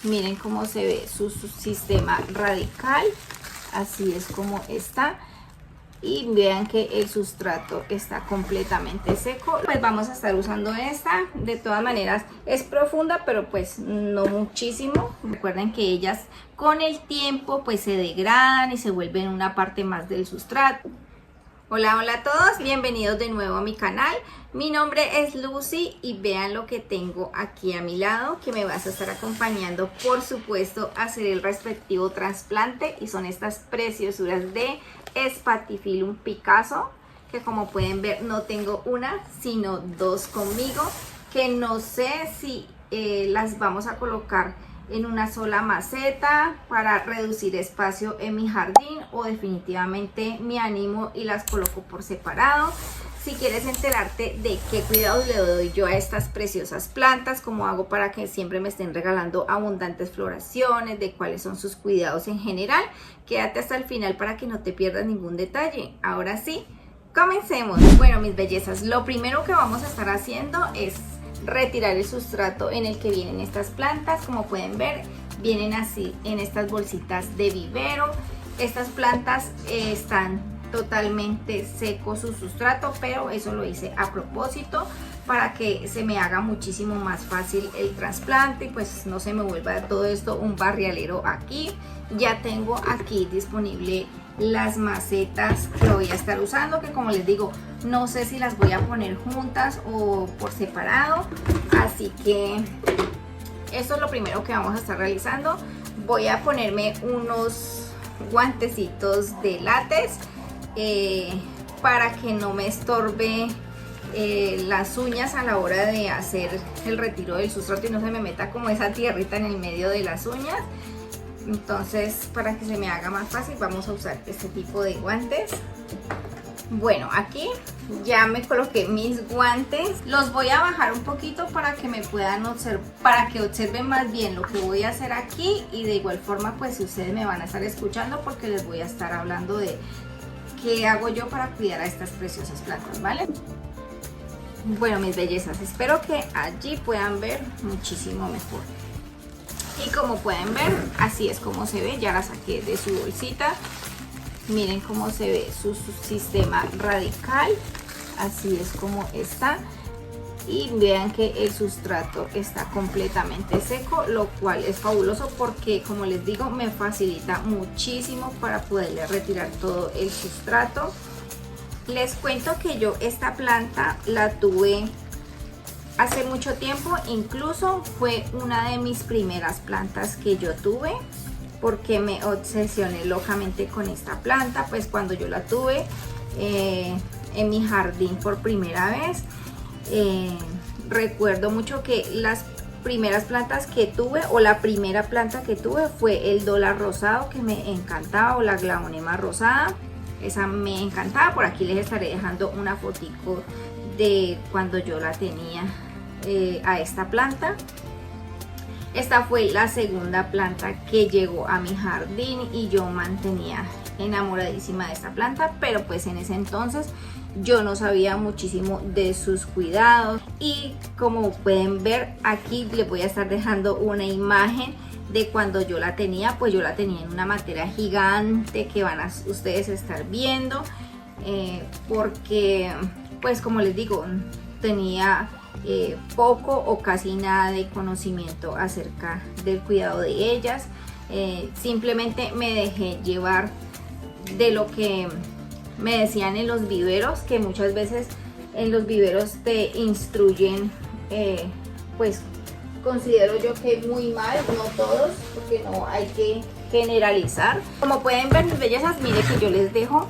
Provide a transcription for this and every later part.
Miren cómo se ve su sistema radical, así es como está. Y vean que el sustrato está completamente seco. Pues vamos a estar usando esta. De todas maneras es profunda, pero pues no muchísimo. Recuerden que ellas con el tiempo pues se degradan y se vuelven una parte más del sustrato. Hola a todos, bienvenidos de nuevo a mi canal. Mi nombre es Lucy y vean lo que tengo aquí a mi lado, que me vas a estar acompañando, por supuesto, a hacer el respectivo trasplante. Y son estas preciosuras de Spathiphyllum Picasso, que como pueden ver no tengo una, sino dos conmigo, que no sé si las vamos a colocar en una sola maceta para reducir espacio en mi jardín, o definitivamente me animo y las coloco por separado. Si quieres enterarte de qué cuidados le doy yo a estas preciosas plantas, cómo hago para que siempre me estén regalando abundantes floraciones, de cuáles son sus cuidados en general, quédate hasta el final para que no te pierdas ningún detalle. Ahora sí, comencemos. Bueno, mis bellezas, lo primero que vamos a estar haciendo es retirar el sustrato en el que vienen estas plantas. Como pueden ver, vienen así en estas bolsitas de vivero. Estas plantas están totalmente seco su sustrato, pero eso lo hice a propósito para que se me haga muchísimo más fácil el trasplante y pues no se me vuelva todo esto un barrialero aquí. Ya tengo aquí disponible las macetas que voy a estar usando, que como les digo, no sé si las voy a poner juntas o por separado, así que eso es lo primero que vamos a estar realizando. Voy a ponerme unos guantecitos de látex para que no me estorbe las uñas a la hora de hacer el retiro del sustrato y no se me meta como esa tierrita en el medio de las uñas. Entonces, para que se me haga más fácil, vamos a usar este tipo de guantes. Bueno, aquí ya me coloqué mis guantes. Los voy a bajar un poquito para que me puedan observar, para que observen más bien lo que voy a hacer aquí. Y de igual forma, pues ustedes me van a estar escuchando porque les voy a estar hablando de qué hago yo para cuidar a estas preciosas plantas, ¿vale? Bueno, mis bellezas, espero que allí puedan ver muchísimo mejor. Y como pueden ver, así es como se ve. Ya la saqué de su bolsita. Miren cómo se ve su sistema radical. Así es como está. Y vean que el sustrato está completamente seco, lo cual es fabuloso porque, como les digo, me facilita muchísimo para poderle retirar todo el sustrato. Les cuento que yo esta planta la tuve hace mucho tiempo, incluso fue una de mis primeras plantas que yo tuve porque me obsesioné locamente con esta planta. Pues cuando yo la tuve en mi jardín por primera vez, recuerdo mucho que las primeras plantas que tuve, o la primera planta que tuve, fue el dólar rosado, que me encantaba, o la glaonema rosada. Esa me encantaba. Por aquí les estaré dejando una fotico de cuando yo la tenía a esta planta. Esta fue la segunda planta que llegó a mi jardín y yo mantenía enamoradísima de esta planta, pero pues en ese entonces yo no sabía muchísimo de sus cuidados. Y como pueden ver, aquí les voy a estar dejando una imagen de cuando yo la tenía. Pues yo la tenía en una matera gigante que van a ustedes estar viendo, porque pues como les digo, tenía poco o casi nada de conocimiento acerca del cuidado de ellas. Simplemente me dejé llevar de lo que me decían en los viveros, que muchas veces en los viveros te instruyen, pues considero yo que muy mal, no todos, porque no hay que generalizar. Como pueden ver, mis bellezas, miren que yo les dejo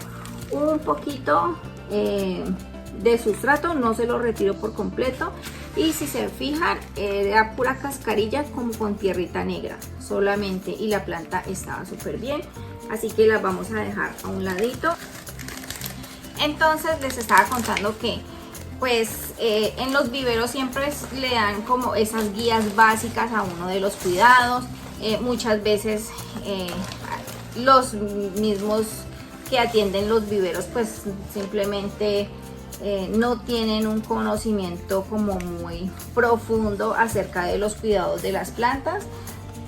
un poquito de sustrato, no se lo retiro por completo. Y si se fijan, era pura cascarilla como con tierrita negra solamente, y la planta estaba súper bien, así que la vamos a dejar a un ladito. Entonces les estaba contando que pues en los viveros siempre le dan como esas guías básicas a uno de los cuidados. Muchas veces los mismos que atienden los viveros pues simplemente no tienen un conocimiento como muy profundo acerca de los cuidados de las plantas.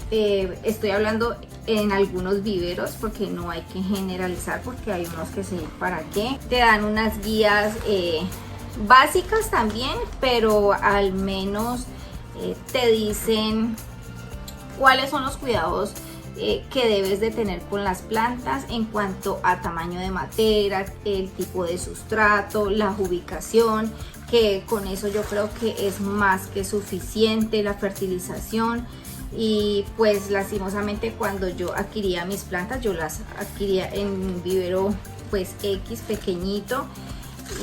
estoy hablando en algunos viveros porque no hay que generalizar, porque hay unos que sí, ¿para qué? Te dan unas guías básicas también, pero al menos te dicen cuáles son los cuidados que debes de tener con las plantas en cuanto a tamaño de matera, el tipo de sustrato, la ubicación, que con eso yo creo que es más que suficiente, la fertilización. Y pues lastimosamente cuando yo adquiría mis plantas, yo las adquiría en un vivero pues X pequeñito,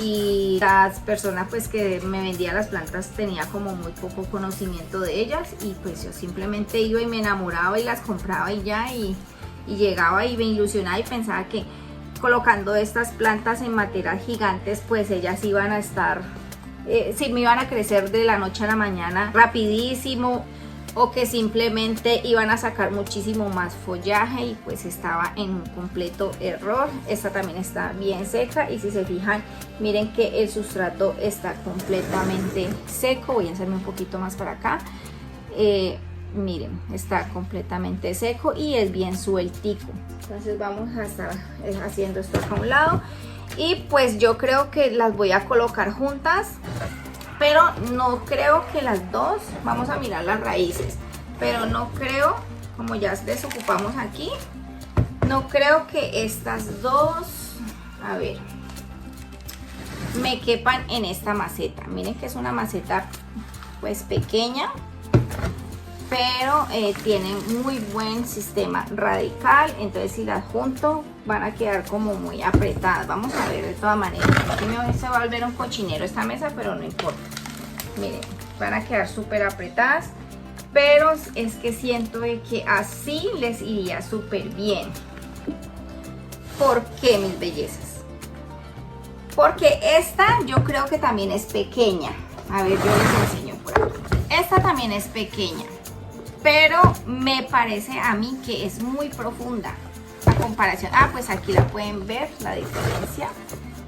y las personas pues que me vendían las plantas tenía como muy poco conocimiento de ellas, y pues yo simplemente iba y me enamoraba y las compraba y ya, y llegaba y me ilusionaba y pensaba que colocando estas plantas en materas gigantes pues ellas iban a estar, sí, me iban a crecer de la noche a la mañana rapidísimo, o que simplemente iban a sacar muchísimo más follaje, y pues estaba en un completo error. Esta también está bien seca, y si se fijan, miren que el sustrato está completamente seco. Voy a hacerme un poquito más para acá. Miren, está completamente seco y es bien sueltico. Entonces vamos a estar haciendo esto acá a un lado, y pues yo creo que las voy a colocar juntas, pero no creo que las dos, vamos a mirar las raíces, pero no creo, como ya desocupamos aquí, no creo que estas dos, a ver, me quepan en esta maceta. Miren que es una maceta pues pequeña, pero tiene muy buen sistema radical, entonces si las junto van a quedar como muy apretadas. Vamos a ver de todas maneras. Aquí se va a volver un cochinero esta mesa, pero no importa. Miren, van a quedar súper apretadas, pero es que siento que así les iría súper bien. ¿Por qué, mis bellezas? Porque esta yo creo que también es pequeña. A ver, yo les enseño por aquí. Esta también es pequeña, pero me parece a mí que es muy profunda a comparación. Ah, pues aquí la pueden ver, la diferencia.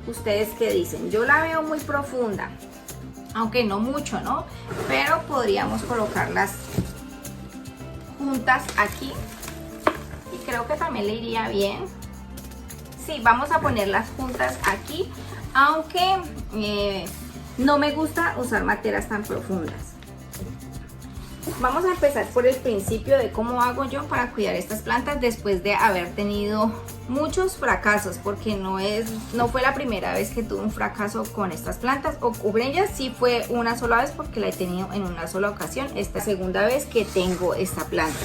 ¿Ustedes qué dicen? Yo la veo muy profunda, aunque no mucho, ¿no? Pero podríamos colocarlas juntas aquí, y creo que también le iría bien. Sí, vamos a ponerlas juntas aquí, aunque no me gusta usar materas tan profundas. Vamos a empezar por el principio de cómo hago yo para cuidar estas plantas después de haber tenido muchos fracasos, porque no fue la primera vez que tuve un fracaso con estas plantas, o con ellas sí fue una sola vez porque la he tenido en una sola ocasión. Esta segunda vez que tengo esta planta,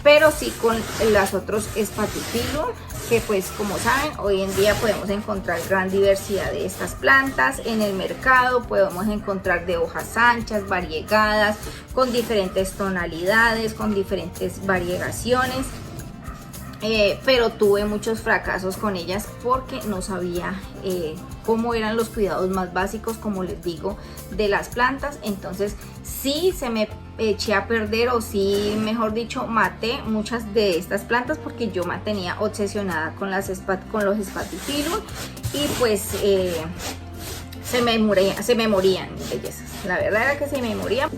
pero sí con las otros Spathiphyllum, que pues como saben hoy en día podemos encontrar gran diversidad de estas plantas en el mercado. Podemos encontrar de hojas anchas, variegadas, con diferentes tonalidades, con diferentes variegaciones. Pero tuve muchos fracasos con ellas porque no sabía cómo eran los cuidados más básicos, como les digo, de las plantas. Entonces sí se me eché a perder, o sí, mejor dicho, maté muchas de estas plantas porque yo me tenía obsesionada con los Spathiphyllum, y pues se me morían, bellezas. La verdad era que se me morían.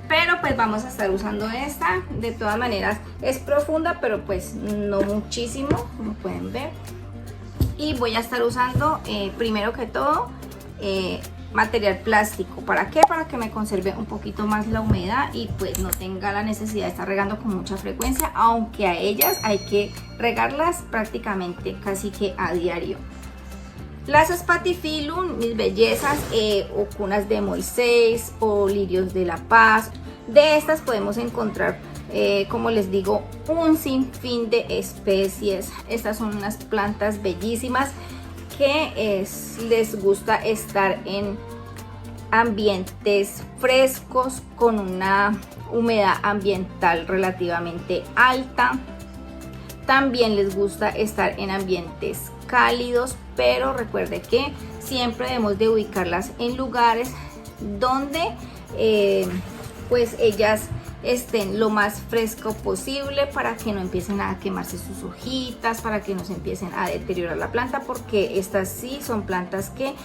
Pero pues vamos a estar usando esta. De todas maneras es profunda, pero pues no muchísimo, como pueden ver. Y voy a estar usando primero que todo material plástico. ¿Para qué? Para que me conserve un poquito más la humedad y pues no tenga la necesidad de estar regando con mucha frecuencia, aunque a ellas hay que regarlas prácticamente casi que a diario. Las Spathiphyllum, mis bellezas, o cunas de Moisés o lirios de la paz, de estas podemos encontrar, como les digo, un sinfín de especies. Estas son unas plantas bellísimas que les gusta estar en ambientes frescos con una humedad ambiental relativamente alta. También les gusta estar en ambientes cálidos, pero recuerde que siempre debemos de ubicarlas en lugares donde pues ellas estén lo más fresco posible para que no empiecen a quemarse sus hojitas, para que no se empiecen a deteriorar la planta, porque estas sí son plantas que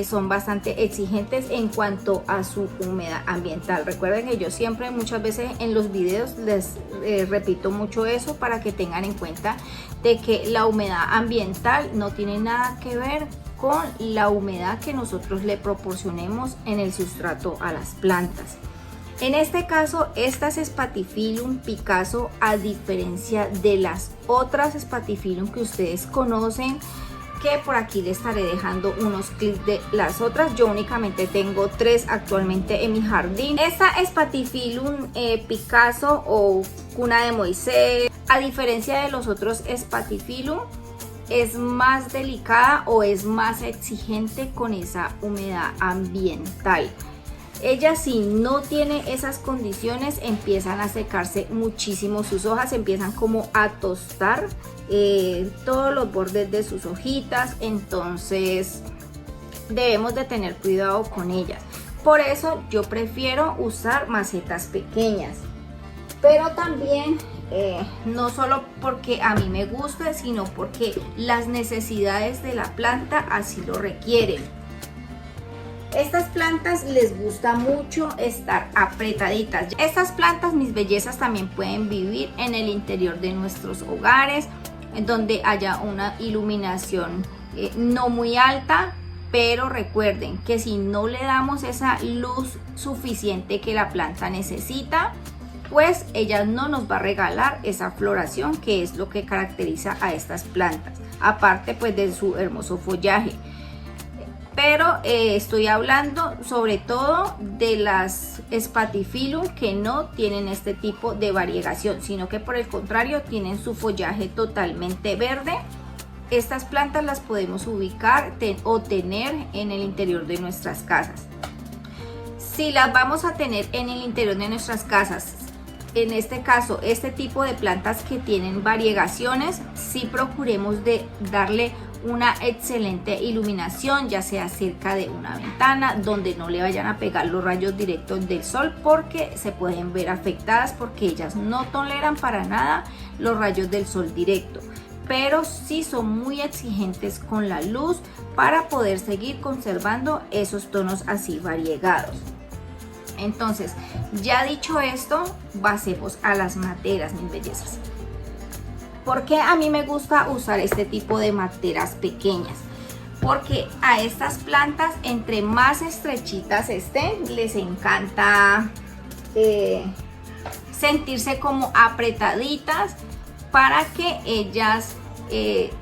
son bastante exigentes en cuanto a su humedad ambiental. Recuerden que yo siempre, muchas veces en los videos les repito mucho eso, para que tengan en cuenta de que la humedad ambiental no tiene nada que ver con la humedad que nosotros le proporcionemos en el sustrato a las plantas. En este caso, estas Spathiphyllum Picasso, a diferencia de las otras Spathiphyllum que ustedes conocen, que por aquí les estaré dejando unos clips de las otras, yo únicamente tengo 3 actualmente en mi jardín. Esta Spathiphyllum Picasso o Cuna de Moisés, a diferencia de los otros Spathiphyllum, es más delicada o es más exigente con esa humedad ambiental. Ella, si no tiene esas condiciones, empiezan a secarse muchísimo sus hojas, empiezan como a tostar todos los bordes de sus hojitas, entonces debemos de tener cuidado con ellas. Por eso yo prefiero usar macetas pequeñas, pero también no solo porque a mí me gusta, sino porque las necesidades de la planta así lo requieren. Estas plantas les gusta mucho estar apretaditas. Estas plantas, mis bellezas, también pueden vivir en el interior de nuestros hogares, en donde haya una iluminación no muy alta, pero recuerden que si no le damos esa luz suficiente que la planta necesita, pues ella no nos va a regalar esa floración, que es lo que caracteriza a estas plantas, aparte pues de su hermoso follaje. Pero estoy hablando sobre todo de las Spathiphyllum que no tienen este tipo de variegación, sino que por el contrario tienen su follaje totalmente verde. Estas plantas las podemos ubicar o tener en el interior de nuestras casas. Si las vamos a tener en el interior de nuestras casas, en este caso este tipo de plantas que tienen variegaciones, sí procuremos de darle una excelente iluminación, ya sea cerca de una ventana donde no le vayan a pegar los rayos directos del sol, porque se pueden ver afectadas, porque ellas no toleran para nada los rayos del sol directo, pero sí son muy exigentes con la luz para poder seguir conservando esos tonos así variegados. Entonces, ya dicho esto, pasemos a las materas, mis bellezas. ¿Por qué a mí me gusta usar este tipo de materas pequeñas? Porque a estas plantas, entre más estrechitas estén, les encanta sentirse como apretaditas, para que ellas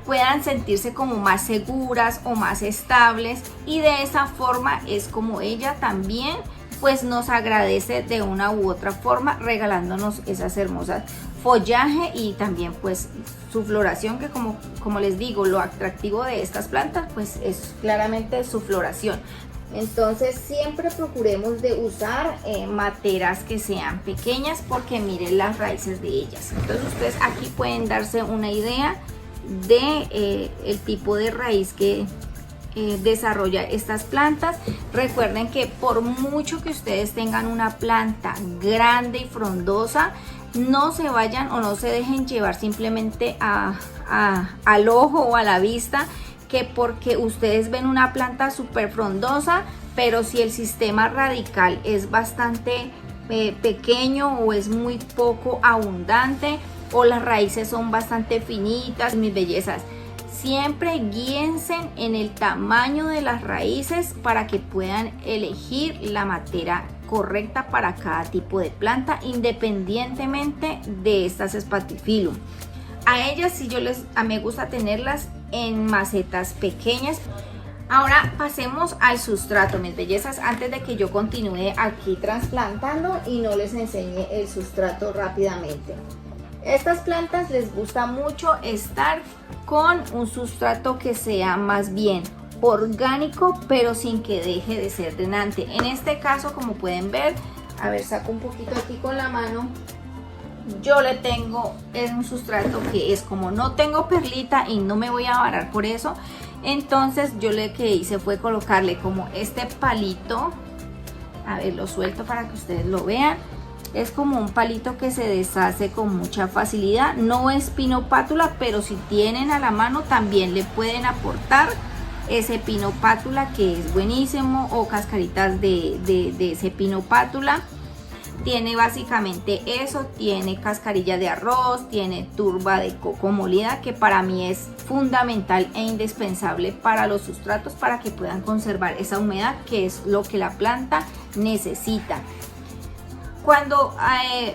puedan sentirse como más seguras o más estables, y de esa forma es como ella también pues nos agradece de una u otra forma, regalándonos esas hermosas follaje y también pues su floración, que como les digo, lo atractivo de estas plantas pues es claramente su floración. Entonces siempre procuremos de usar materas que sean pequeñas, porque miren las raíces de ellas. Entonces ustedes aquí pueden darse una idea de el tipo de raíz que desarrolla estas plantas. Recuerden que por mucho que ustedes tengan una planta grande y frondosa, no se vayan o no se dejen llevar simplemente al ojo o a la vista, que porque ustedes ven una planta súper frondosa, pero si el sistema radical es bastante pequeño o es muy poco abundante, o las raíces son bastante finitas, mis bellezas, siempre guíense en el tamaño de las raíces para que puedan elegir la matera correcta para cada tipo de planta, independientemente de estas Spathiphyllum. A ellas sí me gusta tenerlas en macetas pequeñas. Ahora pasemos al sustrato, mis bellezas, antes de que yo continúe aquí trasplantando y no les enseñe el sustrato rápidamente. Estas plantas les gusta mucho estar con un sustrato que sea más bien orgánico, pero sin que deje de ser drenante. En este caso, como pueden ver, a ver, saco un poquito aquí con la mano, yo le tengo un sustrato que es, como no tengo perlita y no me voy a varar por eso, entonces yo lo que hice fue colocarle como este palito, a ver, lo suelto para que ustedes lo vean. es como un palito que se deshace con mucha facilidad. No es pino pátula, pero si tienen a la mano también le pueden aportar ese pino pátula, que es buenísimo, o cascaritas de ese pino pátula. Tiene básicamente eso, tiene cascarilla de arroz, tiene turba de coco molida, que para mí es fundamental e indispensable para los sustratos, para que puedan conservar esa humedad, que es lo que la planta necesita. Cuando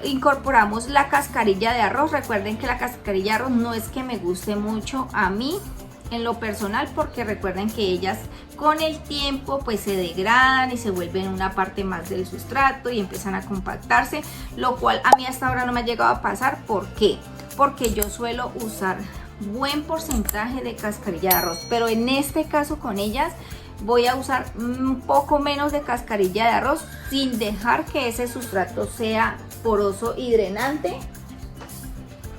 incorporamos la cascarilla de arroz, recuerden que la cascarilla de arroz no es que me guste mucho a mí en lo personal, porque recuerden que ellas con el tiempo pues se degradan y se vuelven una parte más del sustrato y empiezan a compactarse, lo cual a mí hasta ahora no me ha llegado a pasar. ¿Por qué? Porque yo suelo usar buen porcentaje de cascarilla de arroz, pero en este caso con ellas voy a usar un poco menos de cascarilla de arroz, sin dejar que ese sustrato sea poroso y drenante,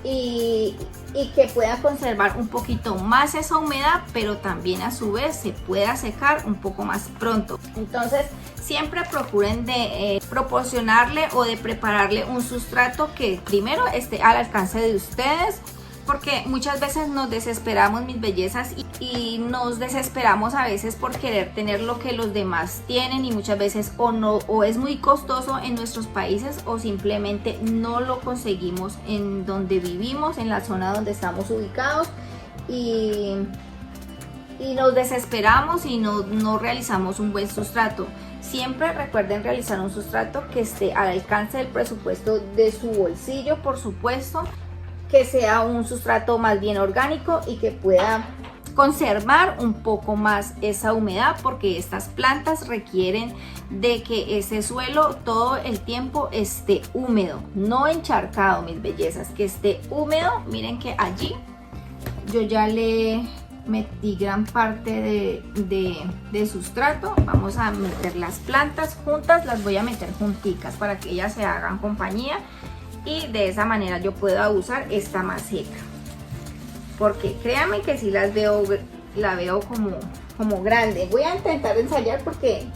y que pueda conservar un poquito más esa humedad, pero también a su vez se pueda secar un poco más pronto. Entonces siempre procuren de proporcionarle o de prepararle un sustrato que primero esté al alcance de ustedes, porque muchas veces nos desesperamos, mis bellezas, y nos desesperamos a veces por querer tener lo que los demás tienen, y muchas veces o es muy costoso en nuestros países, o simplemente no lo conseguimos en donde vivimos, en la zona donde estamos ubicados, y nos desesperamos y no realizamos un buen sustrato. Siempre recuerden realizar un sustrato que esté al alcance del presupuesto de su bolsillo, por supuesto, que sea un sustrato más bien orgánico y que pueda conservar un poco más esa humedad, porque estas plantas requieren de que ese suelo todo el tiempo esté húmedo, no encharcado, mis bellezas, que esté húmedo. Miren que allí yo ya le metí gran parte de sustrato. Vamos a meter las plantas juntas, las voy a meter junticas para que ellas se hagan compañía, y de esa manera yo puedo usar esta maceta, porque créanme que si la veo como grande. Voy a intentar ensayar porque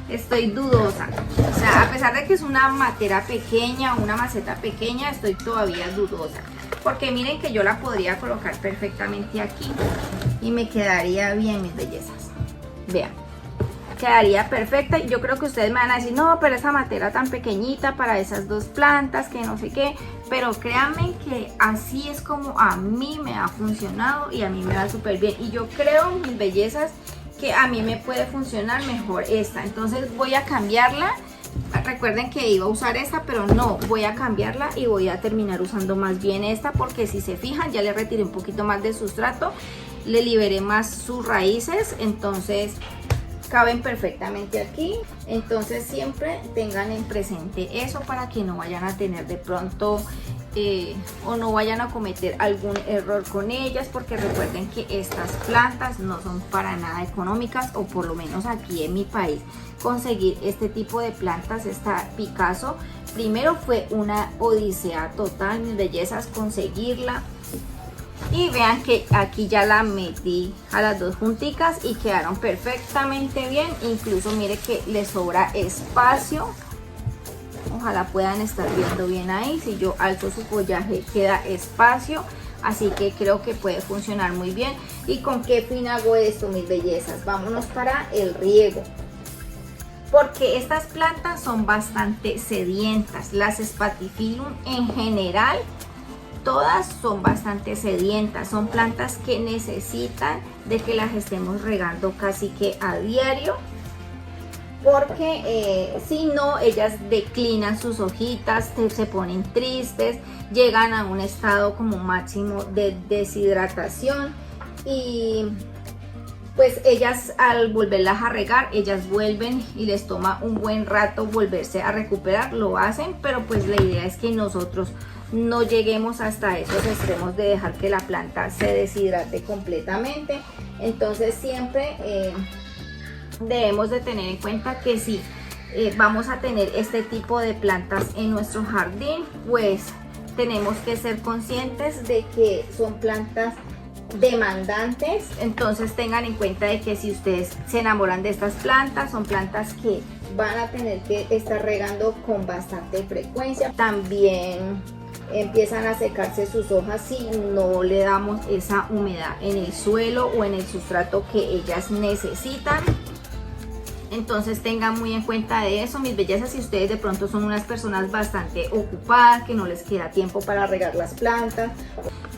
estoy dudosa, o sea, a pesar de que es una matera pequeña, una maceta pequeña, estoy todavía dudosa, porque miren que yo la podría colocar perfectamente aquí y me quedaría bien, mis bellezas. Vean, quedaría perfecta, y yo creo que ustedes me van a decir, no, pero esa matera tan pequeñita para esas dos plantas, que no sé qué, pero créanme que así es como a mí me ha funcionado y a mí me va súper bien, y yo creo, mis bellezas, que a mí me puede funcionar mejor esta. Entonces voy a cambiarla. Recuerden que iba a usar esta, pero no, voy a cambiarla y voy a terminar usando más bien esta, porque si se fijan ya le retiré un poquito más de sustrato, le liberé más sus raíces, entonces caben perfectamente aquí. Entonces siempre tengan en presente eso, para que no vayan a tener de pronto o no vayan a cometer algún error con ellas, porque recuerden que estas plantas no son para nada económicas, o por lo menos aquí en mi país conseguir este tipo de plantas, esta Picasso, primero fue una odisea total, mis bellezas, conseguirla. Y vean que aquí ya la metí a las dos junticas y quedaron perfectamente bien. Incluso mire que le sobra espacio. Ojalá puedan estar viendo bien ahí. Si yo alzo su follaje queda espacio. Así que creo que puede funcionar muy bien. ¿Y con qué fin hago esto, mis bellezas? Vámonos para el riego. Porque estas plantas son bastante sedientas. Las Spathiphyllum en general, todas son bastante sedientas, son plantas que necesitan de que las estemos regando casi que a diario, porque si no, ellas declinan sus hojitas, se ponen tristes, llegan a un estado como máximo de deshidratación, y pues ellas al volverlas a regar, ellas vuelven y les toma un buen rato volverse a recuperar, lo hacen, pero pues la idea es que nosotros no lleguemos hasta esos extremos de dejar que la planta se deshidrate completamente. Entonces siempre debemos de tener en cuenta que si vamos a tener este tipo de plantas en nuestro jardín, pues tenemos que ser conscientes de que son plantas demandantes. Entonces tengan en cuenta de que si ustedes se enamoran de estas plantas, son plantas que van a tener que estar regando con bastante frecuencia. También empiezan a secarse sus hojas si no le damos esa humedad en el suelo o en el sustrato que ellas necesitan. Entonces tengan muy en cuenta de eso, mis bellezas. Si ustedes de pronto son unas personas bastante ocupadas, que no les queda tiempo para regar las plantas,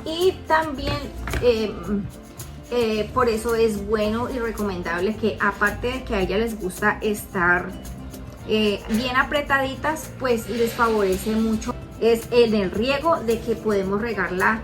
y también por eso es bueno y recomendable que, aparte de que a ellas les gusta estar bien apretaditas, pues les favorece mucho es en el riego, de que podemos regarla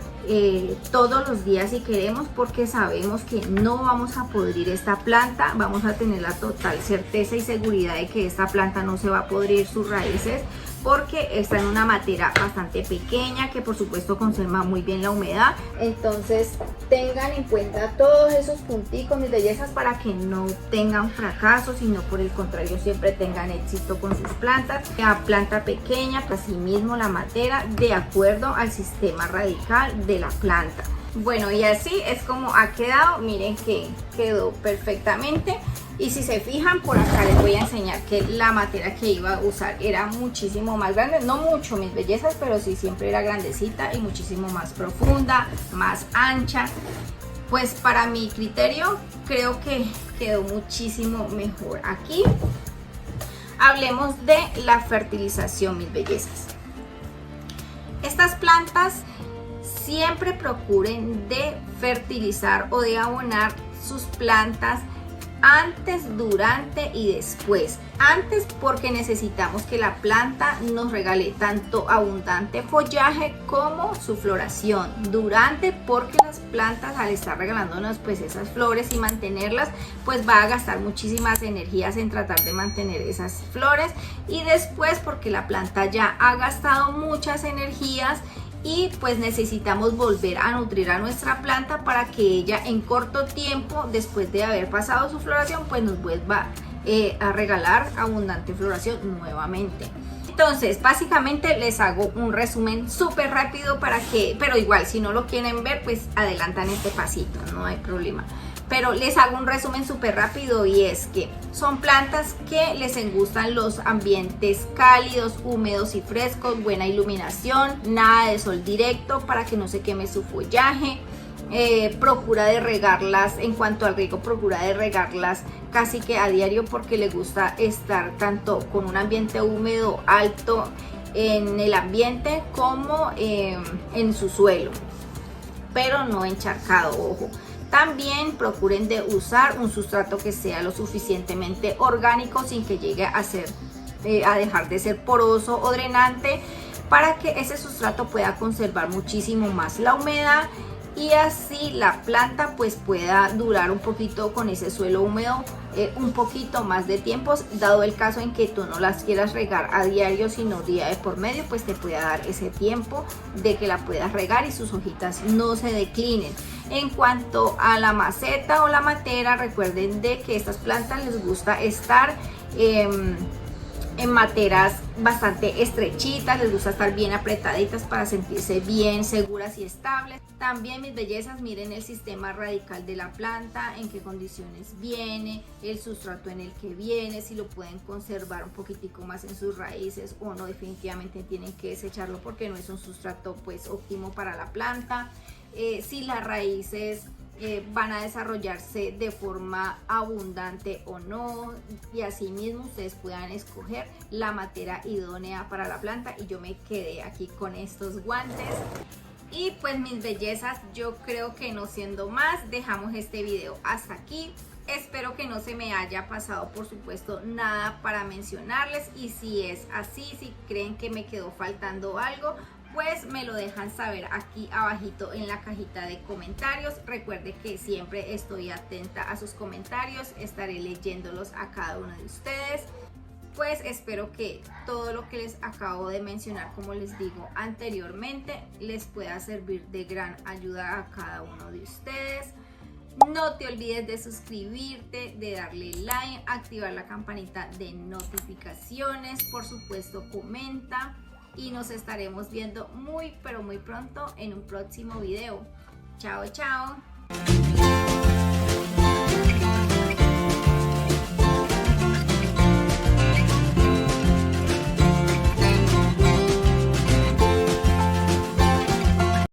todos los días si queremos, porque sabemos que no vamos a podrir esta planta. Vamos a tener la total certeza y seguridad de que esta planta no se va a podrir sus raíces, porque está en una matera bastante pequeña que por supuesto conserva muy bien la humedad. Entonces tengan en cuenta todos esos punticos, mis bellezas, para que no tengan fracasos, sino por el contrario siempre tengan éxito con sus plantas. La planta pequeña, asimismo la matera, de acuerdo al sistema radical de la planta. Bueno, y así es como ha quedado. Miren que quedó perfectamente. Y si se fijan, por acá les voy a enseñar que la matera que iba a usar era muchísimo más grande. No mucho, mis bellezas, pero sí siempre era grandecita y muchísimo más profunda, más ancha. Pues para mi criterio creo que quedó muchísimo mejor. Aquí hablemos de la fertilización, mis bellezas. Estas plantas siempre procuren de fertilizar o de abonar sus plantas antes, durante y después. Antes, porque necesitamos que la planta nos regale tanto abundante follaje como su floración. Durante, porque las plantas, al estar regalándonos pues esas flores y mantenerlas, pues va a gastar muchísimas energías en tratar de mantener esas flores. Y después, porque la planta ya ha gastado muchas energías y pues necesitamos volver a nutrir a nuestra planta para que ella en corto tiempo, después de haber pasado su floración, pues nos vuelva a regalar abundante floración nuevamente. Entonces básicamente les hago un resumen súper rápido para que, pero igual si no lo quieren ver, pues adelantan este pasito, no hay problema. Pero les hago un resumen súper rápido, y es que son plantas que les gustan los ambientes cálidos, húmedos y frescos, buena iluminación, nada de sol directo para que no se queme su follaje. Procura de regarlas, en cuanto al riego, procura de regarlas casi que a diario, porque le gusta estar tanto con un ambiente húmedo alto en el ambiente como en su suelo, pero no encharcado, ojo. También procuren de usar un sustrato que sea lo suficientemente orgánico sin que llegue a ser a dejar de ser poroso o drenante, para que ese sustrato pueda conservar muchísimo más la humedad y así la planta pues pueda durar un poquito con ese suelo húmedo un poquito más de tiempos. Dado el caso en que tú no las quieras regar a diario sino día de por medio, pues te pueda dar ese tiempo de que la puedas regar y sus hojitas no se declinen. En cuanto a la maceta o la matera, recuerden de que estas plantas les gusta estar en materas bastante estrechitas, les gusta estar bien apretaditas para sentirse bien seguras y estables. También, mis bellezas, miren el sistema radical de la planta, en qué condiciones viene, el sustrato en el que viene, si lo pueden conservar un poquitico más en sus raíces o no. Definitivamente tienen que desecharlo porque no es un sustrato pues óptimo para la planta. Si las raíces van a desarrollarse de forma abundante o no, y así mismo ustedes puedan escoger la matera idónea para la planta. Y yo me quedé aquí con estos guantes. Y pues, mis bellezas, yo creo que no siendo más, dejamos este video hasta aquí. Espero que no se me haya pasado, por supuesto, nada para mencionarles, y si es así, si creen que me quedó faltando algo, pues me lo dejan saber aquí abajito en la cajita de comentarios. Recuerde que siempre estoy atenta a sus comentarios, estaré leyéndolos a cada uno de ustedes. Pues espero que todo lo que les acabo de mencionar, como les digo anteriormente, les pueda servir de gran ayuda a cada uno de ustedes. No te olvides de suscribirte, de darle like, activar la campanita de notificaciones, por supuesto comenta, y nos estaremos viendo muy pero muy pronto en un próximo video. Chao, chao.